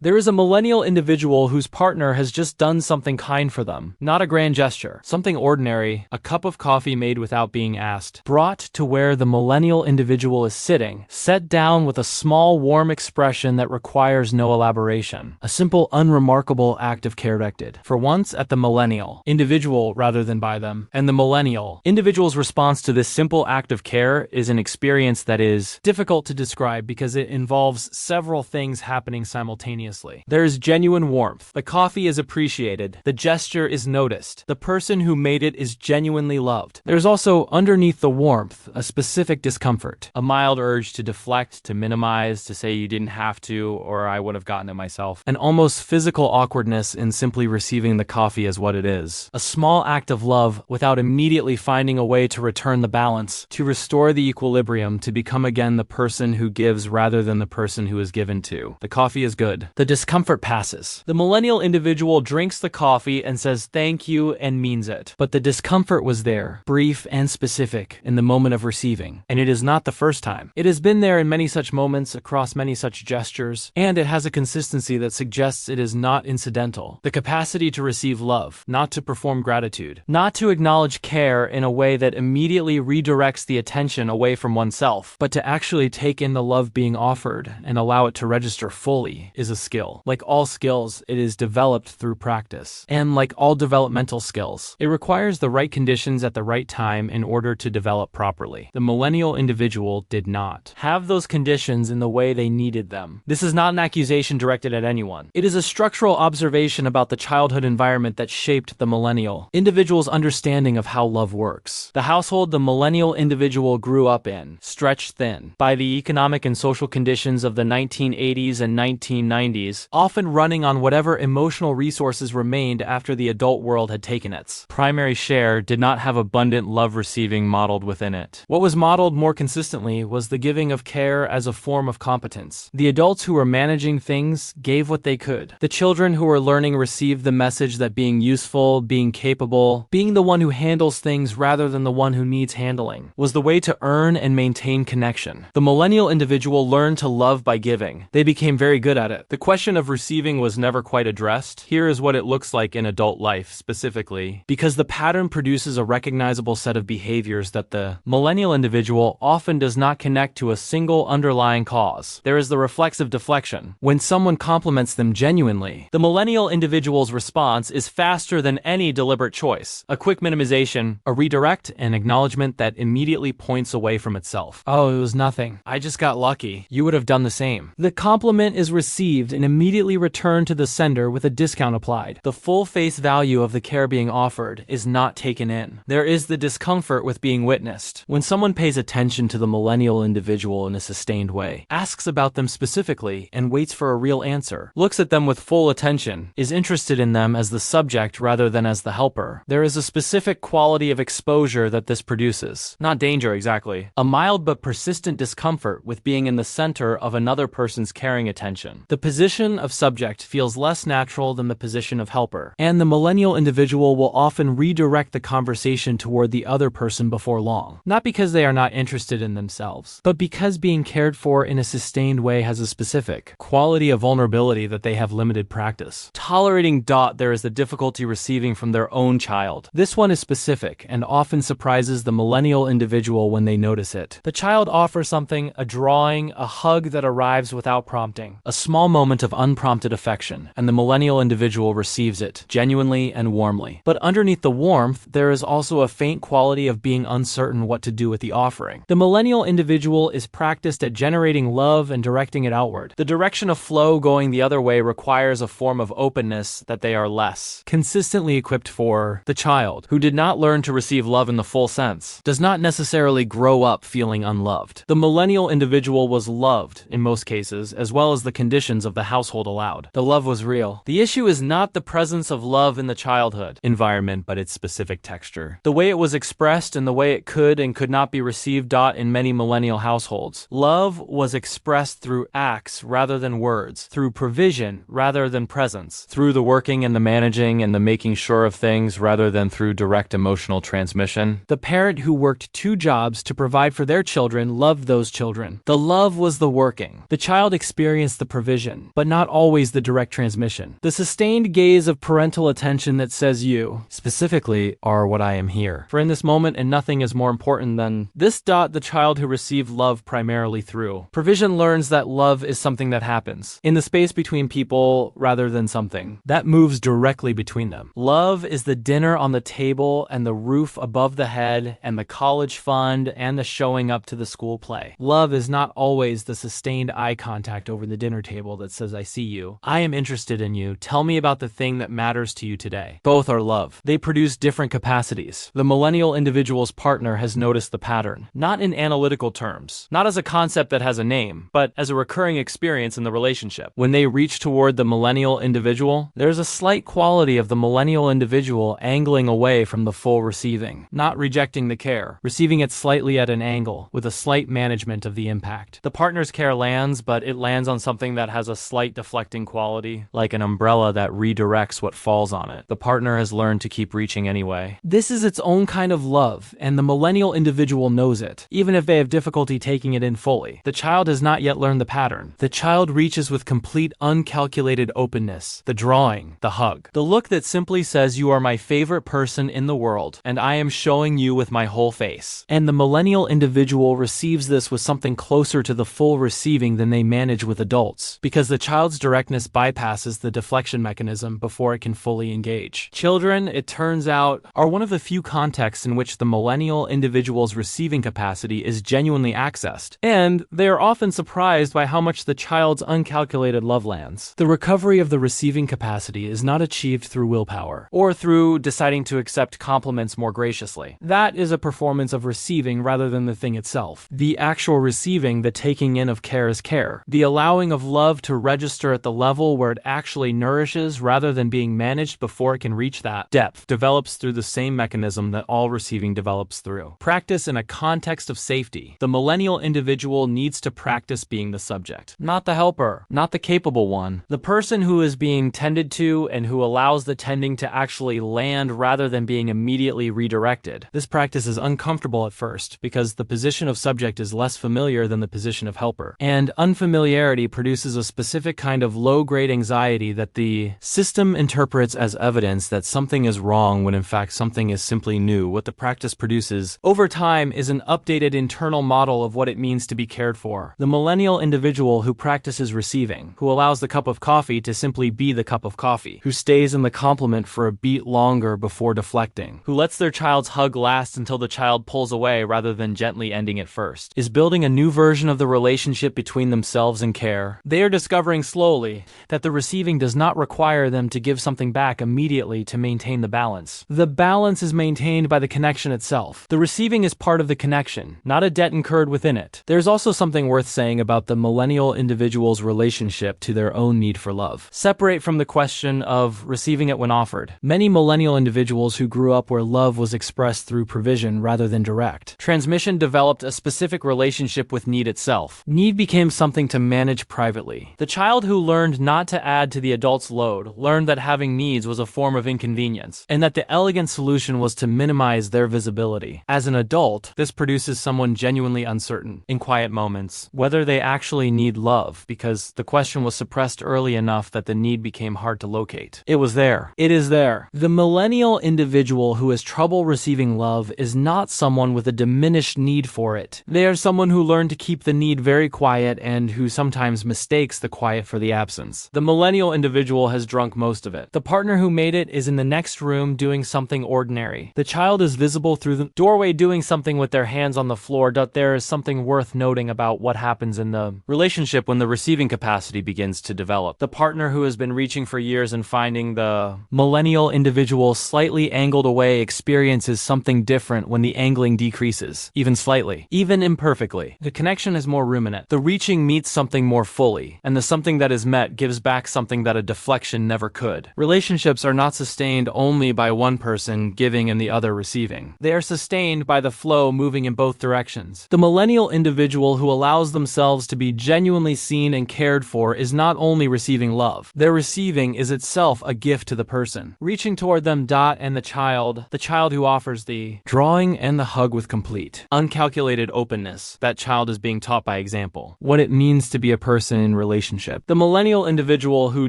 There is a millennial individual whose partner has just done something kind for them. Not a grand gesture, something ordinary, a cup of coffee made without being asked, brought to where the millennial individual is sitting, set down with a small warm expression that requires no elaboration. A simple unremarkable act of care directed, for once at the millennial individual rather than by them. And the millennial individual's response to this simple act of care is an experience that is difficult to describe because it involves several things happening simultaneously. There is genuine warmth. The coffee is appreciated. The gesture is noticed. The person who made it is genuinely loved. There's also, underneath the warmth, a specific discomfort. A mild urge to deflect, to minimize, to say you didn't have to, or I would have gotten it myself. An almost physical awkwardness in simply receiving the coffee as what it is. A small act of love without immediately finding a way to return the balance, to restore the equilibrium, to become again the person who gives rather than the person who is given to. The coffee is good. The discomfort passes. The millennial individual drinks the coffee and says thank you and means it. But the discomfort was there, brief and specific, in the moment of receiving. And it is not the first time. It has been there in many such moments, across many such gestures, and it has a consistency that suggests it is not incidental. The capacity to receive love, not to perform gratitude, not to acknowledge care in a way that immediately redirects the attention away from oneself, but to actually take in the love being offered and allow it to register fully, is a skill. Like all skills, it is developed through practice. And like all developmental skills, it requires the right conditions at the right time in order to develop properly. The millennial individual did not have those conditions in the way they needed them. This is not an accusation directed at anyone. It is a structural observation about the childhood environment that shaped the millennial individual's understanding of how love works. The household the millennial individual grew up in, stretched thin by the economic and social conditions of the 1980s and 1990s, often running on whatever emotional resources remained after the adult world had taken its primary share, did not have abundant love receiving modeled within it. What was modeled more consistently was the giving of care as a form of competence. The adults who were managing things gave what they could. The children who were learning received the message that being useful, being capable, being the one who handles things rather than the one who needs handling, was the way to earn and maintain connection. The millennial individual learned to love by giving. They became very good at it. The question of receiving was never quite addressed. Here is what it looks like in adult life, specifically, because the pattern produces a recognizable set of behaviors that the millennial individual often does not connect to a single underlying cause. There is the reflexive deflection. When someone compliments them genuinely, the millennial individual's response is faster than any deliberate choice. A quick minimization, a redirect, an acknowledgement that immediately points away from itself. Oh, it was nothing. I just got lucky. You would have done the same. The compliment is received and immediately returned to the sender with a discount applied. The full face value of the care being offered is not taken in. There is the discomfort with being witnessed. When someone pays attention to the millennial individual in a sustained way, asks about them specifically, and waits for a real answer, looks at them with full attention, is interested in them as the subject rather than as the helper, there is a specific quality of exposure that this produces. Not danger exactly. A mild but persistent discomfort with being in the center of another person's caring attention. The position of subject feels less natural than the position of helper, and the millennial individual will often redirect the conversation toward the other person before long. Not because they are not interested in themselves, but because being cared for in a sustained way has a specific quality of vulnerability that they have limited practice. Tolerating there is the difficulty receiving from their own child. This one is specific and often surprises the millennial individual when they notice it. The child offers something, a drawing, a hug that arrives without prompting, a small moment of unprompted affection, and the millennial individual receives it genuinely and warmly. But underneath the warmth, there is also a faint quality of being uncertain what to do with the offering. The millennial individual is practiced at generating love and directing it outward. The direction of flow going the other way requires a form of openness that they are less consistently equipped for. The child, who did not learn to receive love in the full sense, does not necessarily grow up feeling unloved. The millennial individual was loved, in most cases, as well as the conditions of the household allowed. The love was real. The issue is not the presence of love in the childhood environment, but its specific texture. The way it was expressed and the way it could and could not be received. In many millennial households, love was expressed through acts rather than words, through provision rather than presence, through the working and the managing and the making sure of things rather than through direct emotional transmission. The parent who worked 2 jobs to provide for their children loved those children. The love was the working. The child experienced the provision. important, but not always the direct transmission. The sustained gaze of parental attention that says you, specifically, are what I am here. For in this moment and nothing is more important than this. The child who received love primarily through provision learns that love is something that happens in the space between people rather than something that moves directly between them. Love is the dinner on the table and the roof above the head and the college fund and the showing up to the school play. Love is not always the sustained eye contact over the dinner table that says, I see you. I am interested in you. Tell me about the thing that matters to you today. Both are love. They produce different capacities. The millennial individual's partner has noticed the pattern, not in analytical terms, not as a concept that has a name, but as a recurring experience in the relationship. When they reach toward the millennial individual, there's a slight quality of the millennial individual angling away from the full receiving, not rejecting the care, receiving it slightly at an angle, with a slight management of the impact. The partner's care lands, but it lands on something that has a slight deflecting quality, like an umbrella that redirects what falls on it. The partner has learned to keep reaching anyway. This is its own kind of love, and the millennial individual knows it, even if they have difficulty taking it in fully. The child has not yet learned the pattern. The child reaches with complete uncalculated openness, the drawing, the hug, the look that simply says you are my favorite person in the world, and I am showing you with my whole face. And the millennial individual receives this with something closer to the full receiving than they manage with adults, because the child's directness bypasses the deflection mechanism before it can fully engage. Children, it turns out, are one of the few contexts in which the millennial individual's receiving capacity is genuinely accessed, and they are often surprised by how much the child's uncalculated love lands. The recovery of the receiving capacity is not achieved through willpower, or through deciding to accept compliments more graciously. That is a performance of receiving rather than the thing itself. The actual receiving, the taking in of care is care. The allowing of love to register at the level where it actually nourishes rather than being managed before it can reach that depth develops through the same mechanism that all receiving develops through. Practice in a context of safety. The millennial individual needs to practice being the subject, not the helper, not the capable one. The person who is being tended to and who allows the tending to actually land rather than being immediately redirected. This practice is uncomfortable at first because the position of subject is less familiar than the position of helper. And unfamiliarity produces a specific kind of low-grade anxiety that the system interprets as evidence that something is wrong when in fact something is simply new. What the practice produces over time is an updated internal model of what it means to be cared for. The millennial individual who practices receiving, who allows the cup of coffee to simply be the cup of coffee, who stays in the compliment for a beat longer before deflecting, who lets their child's hug last until the child pulls away rather than gently ending it first, is building a new version of the relationship between themselves and care. They are discovering slowly that the receiving does not require them to give something back immediately to maintain the balance. The balance is maintained by the connection itself. The receiving is part of the connection, not a debt incurred within it. There's also something worth saying about the millennial individual's relationship to their own need for love. Separate from the question of receiving it when offered. Many millennial individuals who grew up where love was expressed through provision rather than direct transmission developed a specific relationship with need itself. Need became something to manage privately. The child who learned not to add to the adult's load learned that having needs was a form of inconvenience, and that the elegant solution was to minimize their visibility. As an adult, this produces someone genuinely uncertain, in quiet moments, whether they actually need love, because the question was suppressed early enough that the need became hard to locate. It was there. It is there. The millennial individual who has trouble receiving love is not someone with a diminished need for it. They are someone who learned to keep the need very quiet and who sometimes mistakes the quiet for the absence. The millennial individual has drunk most of it. The partner who made it is in the next room doing something ordinary. The child is visible through the doorway doing something with their hands on the floor. There is something worth noting about what happens in the relationship when the receiving capacity begins to develop. The partner who has been reaching for years and finding the millennial individual slightly angled away experiences something different when the angling decreases, even slightly, even imperfectly. The connection has more room in it. The reaching meets something more fully, and the something that is met gives back something that a deflection never could. Relationships are not sustained only by one person giving and the other receiving. They are sustained by the flow moving in both directions. The millennial individual who allows themselves to be genuinely seen and cared for is not only receiving love. Their receiving is itself a gift to the person. Reaching toward them, and the child who offers the drawing and the hug with complete, uncalculated openness. That child is being taught by example what it means to be a person in relationship. relationship. The millennial individual who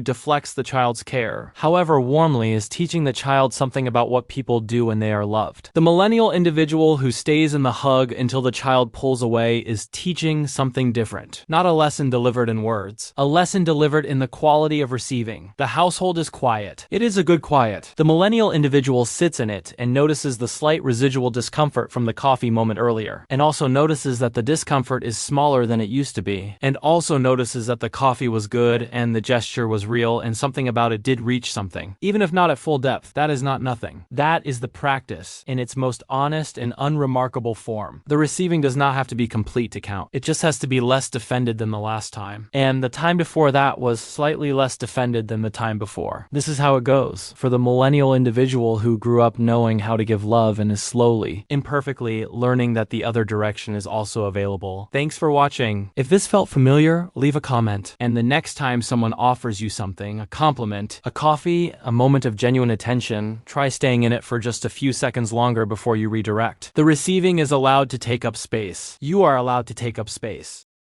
deflects the child's care, however warmly, is teaching the child something about what people do when they are loved. The millennial individual who stays in the hug until the child pulls away is teaching something different. Not a lesson delivered in words, a lesson delivered in the quality of receiving. The household is quiet. It is a good quiet. The millennial individual sits in it and notices the slight residual discomfort from the coffee moment earlier, and also notices that the discomfort is smaller than it used to be, and also notices that the coffee was good and the gesture was real and something about it did reach something. Even if not at full depth, that is not nothing. That is the practice in its most honest and unremarkable form. The receiving does not have to be complete to count. It just has to be less defended than the last time. And the time before that was slightly less defended than the time before. This is how it goes for the millennial individual who grew up knowing how to give love and is slowly, imperfectly learning that the other direction is also available. Thanks for watching. If this felt familiar, leave a comment. And the next time someone offers you something, a compliment, a coffee, a moment of genuine attention, try staying in it for just a few seconds longer before you redirect. The receiving is allowed to take up space. You are allowed to take up space.